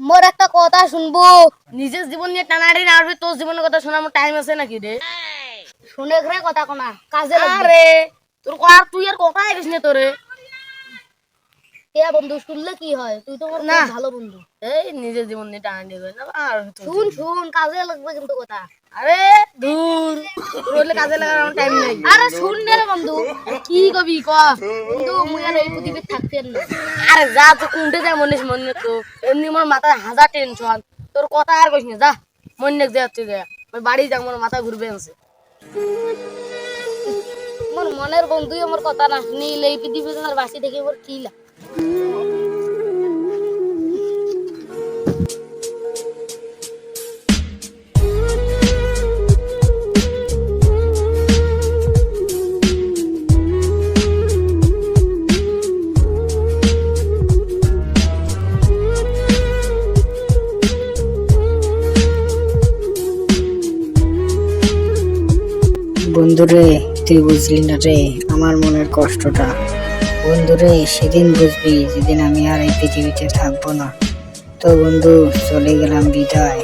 মোর একটা কথা শুনবো। নিজের জীবন নিয়ে টানাটানি আর তোর জীবনের কথা শোনার টাইম আছে নাকি রে? শুনে ঘরে কথা কোনা কাজে লাগবে। আরে তোর কথা তুই আর কথা আইছিস না তোরে। কে বন্ধু শুনলে কি হয়? তুই তো মোর ভালো বন্ধু। এই নিজের জীবন নিয়ে টানাটানি করে না আর শুন শুন কাজে লাগবে কিন্তু কথা। আরে দূর তোর কাজে লাগার আমার টাইম নাই। আরে শুন না রে বন্ধু কি কবি ক বন্ধু মুই আর এই পৃথিবীতে থাকতেন না। আরে যা তো কোনটা যা মনিস মনে তো এমনি মোর মাথায় হাজার টেনশন তোর কথা আর কইস না যা মনে যাচ্ছে যা ওই বাড়ি যা মোর মাথা ঘুরবে আছে। মোর মনের বন্ধুই আমার কথা না শুনিলে এই পৃথিবীতে আর বাসি থেকে মোর কি লাভ। বন্ধুরে তুই বুঝলি না রে আমার মনের কষ্টটা। বন্ধুরে সেদিন বুঝবি যেদিন আমি আর এই পৃথিবীতে থাকবো না। তো বন্ধু চলে গেলাম বিদায়।